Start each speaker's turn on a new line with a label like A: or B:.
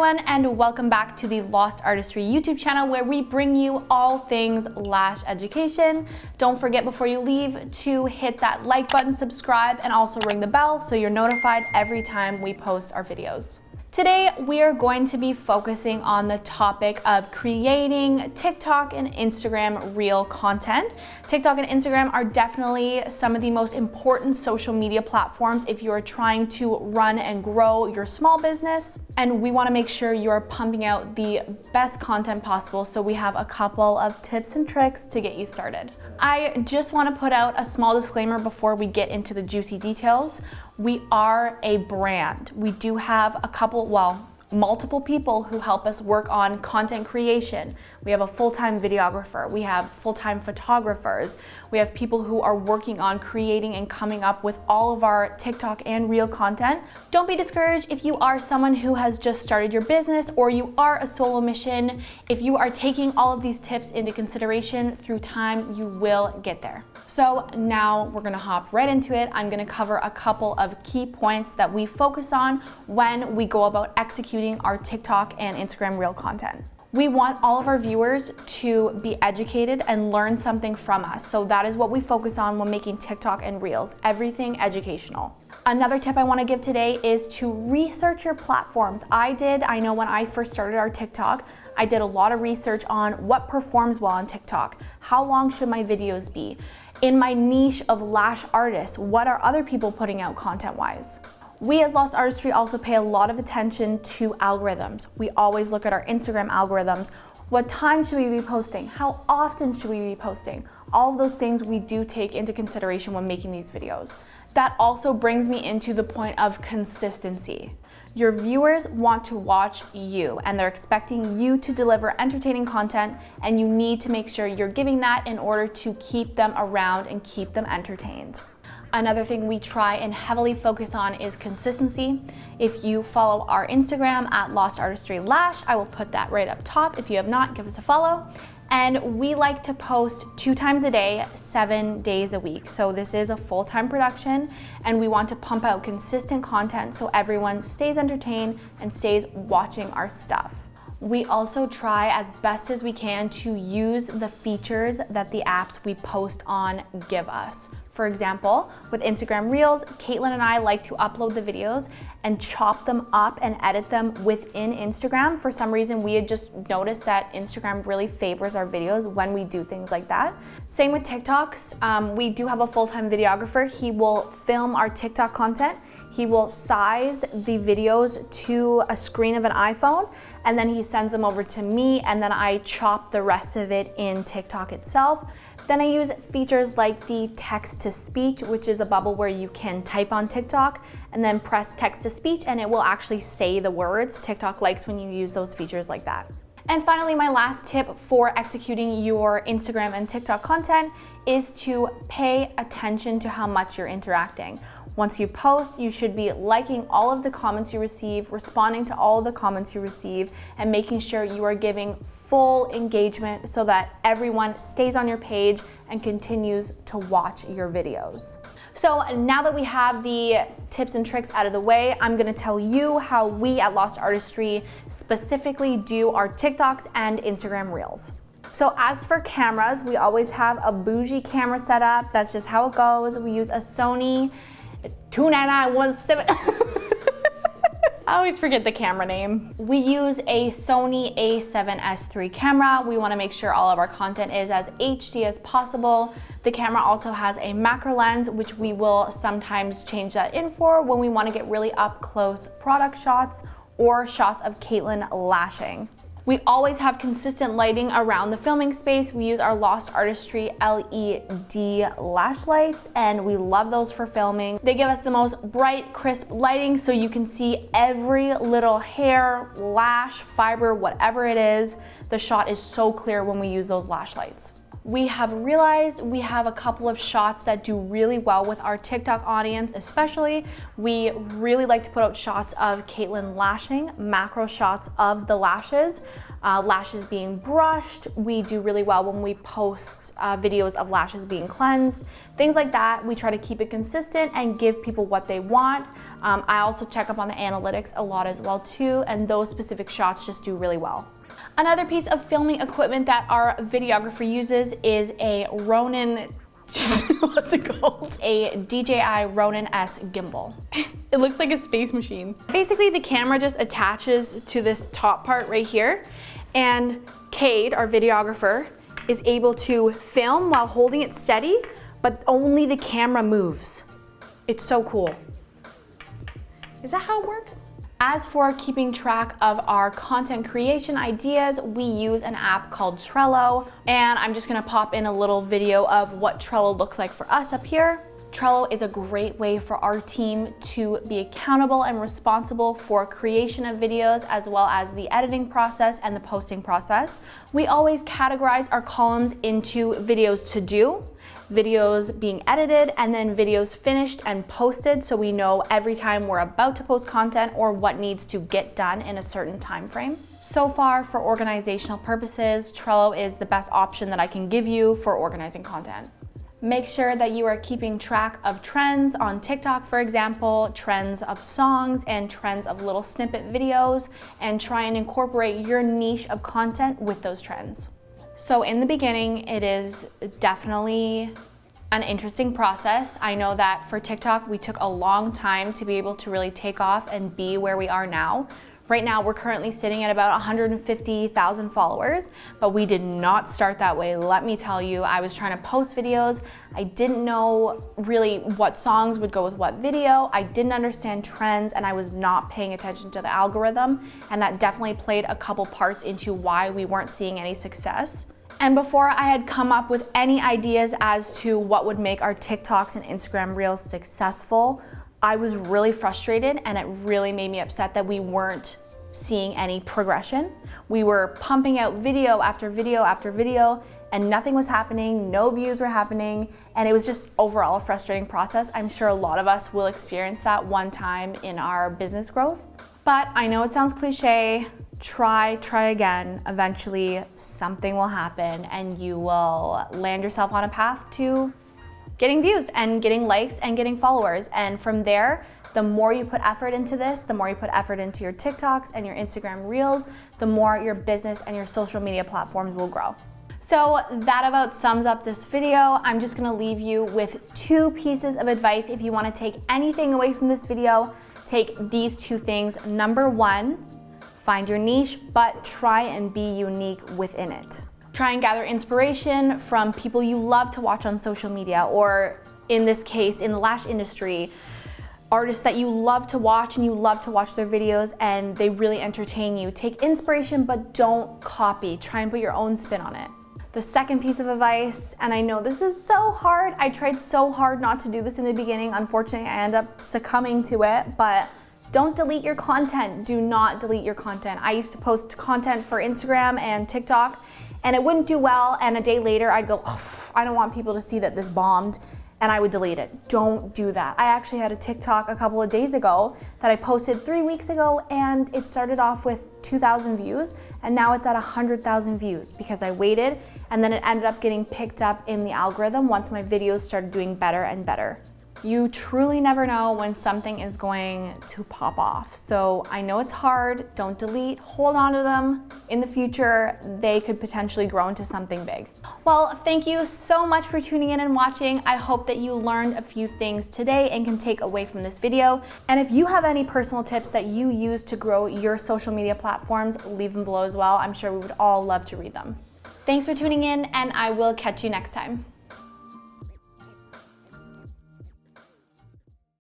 A: everyone, and welcome back to the Lost Artistry YouTube channel, where we bring you all things lash education. Don't forget before you leave to hit that like button, subscribe, and also ring the bell so you're notified every time we post our videos. Today, we are going to be focusing on the topic of creating TikTok and Instagram reel content. TikTok and Instagram are definitely some of the most important social media platforms if you are trying to run and grow your small business. And we want to make sure you're pumping out the best content possible, so we have a couple of tips and tricks to get you started. I just want to put out a small disclaimer before we get into the juicy details. We are a brand. We do have a couple, multiple people who help us work on content creation. We have a full-time videographer, we have full-time photographers, we have people who are working on creating and coming up with all of our TikTok and reel content. Don't be discouraged if you are someone who has just started your business or you are a solo mission. If you are taking all of these tips into consideration through time, you will get there. So now we're gonna hop right into it. I'm gonna cover a couple of key points that we focus on when we go about executing our TikTok and Instagram reel content. We want all of our viewers to be educated and learn something from us. So that is what we focus on when making TikTok and reels, everything educational. Another tip I want to give today is to research your platforms. I know when I first started our TikTok, I did a lot of research on what performs well on TikTok. How long should my videos be? In my niche of lash artists, what are other people putting out content-wise? We as Lost Artistry also pay a lot of attention to algorithms. We always look at our Instagram algorithms. What time should we be posting? How often should we be posting? All of those things we do take into consideration when making these videos. That also brings me into the point of consistency. Your viewers want to watch you, and they're expecting you to deliver entertaining content, and you need to make sure you're giving that in order to keep them around and keep them entertained. Another thing we try and heavily focus on is consistency. If you follow our Instagram at Lost Artistry Lash, I will put that right up top. If you have not, give us a follow. And we like to post 2 times a day, 7 days a week. So this is a full-time production, and we want to pump out consistent content so everyone stays entertained and stays watching our stuff. We also try as best as we can to use the features that the apps we post on give us. For example, with Instagram Reels, Caitlin and I like to upload the videos and chop them up and edit them within Instagram. For some reason, we had just noticed that Instagram really favors our videos when we do things like that. Same with TikToks. We do have a full-time videographer. He will film our TikTok content. He will size the videos to a screen of an iPhone, and then he sends them over to me, and then I chop the rest of it in TikTok itself. Then I use features like the text-to-speech, which is a bubble where you can type on TikTok and then press text-to-speech and it will actually say the words. TikTok likes when you use those features like that. And finally, my last tip for executing your Instagram and TikTok content is to pay attention to how much you're interacting. Once you post, you should be liking all of the comments you receive, responding to all of the comments you receive, and making sure you are giving full engagement so that everyone stays on your page and continues to watch your videos. So now that we have the tips and tricks out of the way, I'm gonna tell you how we at Lost Artistry specifically do our TikToks and Instagram Reels. So as for cameras, we always have a bougie camera setup. That's just how it goes. We use a Sony 29917. I always forget the camera name. We use a Sony a7S III camera. We wanna make sure all of our content is as HD as possible. The camera also has a macro lens, which we will sometimes change that in for when we wanna get really up close product shots or shots of Caitlin lashing. We always have consistent lighting around the filming space. We use our Lost Artistry LED lash lights, and we love those for filming. They give us the most bright, crisp lighting so you can see every little hair, lash, fiber, whatever it is. The shot is so clear when we use those lash lights. we have realized we have a couple of shots that do really well with our TikTok audience, especially. We really like to put out shots of Caitlin lashing, macro shots of the lashes, lashes being brushed. We do really well when we post videos of lashes being cleansed, things like that. We try to keep it consistent and give people what they want. I also check up on the analytics a lot as well too, and those specific shots just do really well. Another piece of filming equipment that our videographer uses is a what's it called? A Dji Ronin-S Gimbal. It looks like a space machine. Basically, the camera just attaches to this top part right here, and Cade, our videographer, is able to film while holding it steady, but only the camera moves. It's so cool. Is that how it works? As for keeping track of our content creation ideas, we use an app called Trello, and I'm just gonna pop in a little video of what Trello looks like for us up here. Trello is a great way for our team to be accountable and responsible for creation of videos, as well as the editing process and the posting process. We always categorize our columns into videos to do, videos being edited, and then videos finished and posted, so we know every time we're about to post content or what needs to get done in a certain time frame. So far, for organizational purposes, Trello is the best option that I can give you for organizing content. Make sure that you are keeping track of trends on TikTok, for example, trends of songs and trends of little snippet videos, and try and incorporate your niche of content with those trends. So in the beginning, it is definitely an interesting process. I know that for TikTok, we took a long time to be able to really take off and be where we are now. Right now, we're currently sitting at about 150,000 followers, but we did not start that way. Let me tell you, I was trying to post videos. I didn't know really what songs would go with what video. I didn't understand trends, and I was not paying attention to the algorithm. And that definitely played a couple parts into why we weren't seeing any success. And before I had come up with any ideas as to what would make our TikToks and Instagram Reels successful, I was really frustrated, and it really made me upset that we weren't seeing any progression. We were pumping out video after video after video, and nothing was happening, no views were happening, and it was just overall a frustrating process. I'm sure a lot of us will experience that one time in our business growth. But I know it sounds cliche, try again. Eventually something will happen and you will land yourself on a path to getting views and getting likes and getting followers. And from there, the more you put effort into this, the more you put effort into your TikToks and your Instagram Reels, the more your business and your social media platforms will grow. So that about sums up this video. I'm just gonna leave you with 2 pieces of advice. If you wanna take anything away from this video, take these 2 things. Number 1, find your niche, but try and be unique within it. Try and gather inspiration from people you love to watch on social media, or in this case, in the lash industry, artists that you love to watch and you love to watch their videos and they really entertain you. Take inspiration, but don't copy. Try and put your own spin on it. The second piece of advice, and I know this is so hard, I tried so hard not to do this in the beginning. Unfortunately, I ended up succumbing to it, but don't delete your content. Do not delete your content. I used to post content for Instagram and TikTok, and it wouldn't do well, and a day later I'd go, oh, I don't want people to see that this bombed, and I would delete it. Don't do that. I actually had a TikTok a couple of days ago that I posted 3 weeks ago, and it started off with 2,000 views, and now it's at 100,000 views because I waited, and then it ended up getting picked up in the algorithm once my videos started doing better and better. You truly never know when something is going to pop off. So I know it's hard, don't delete, hold on to them. In the future, they could potentially grow into something big. Well, thank you so much for tuning in and watching. I hope that you learned a few things today and can take away from this video. And if you have any personal tips that you use to grow your social media platforms, leave them below as well. I'm sure we would all love to read them. Thanks for tuning in, and I will catch you next time.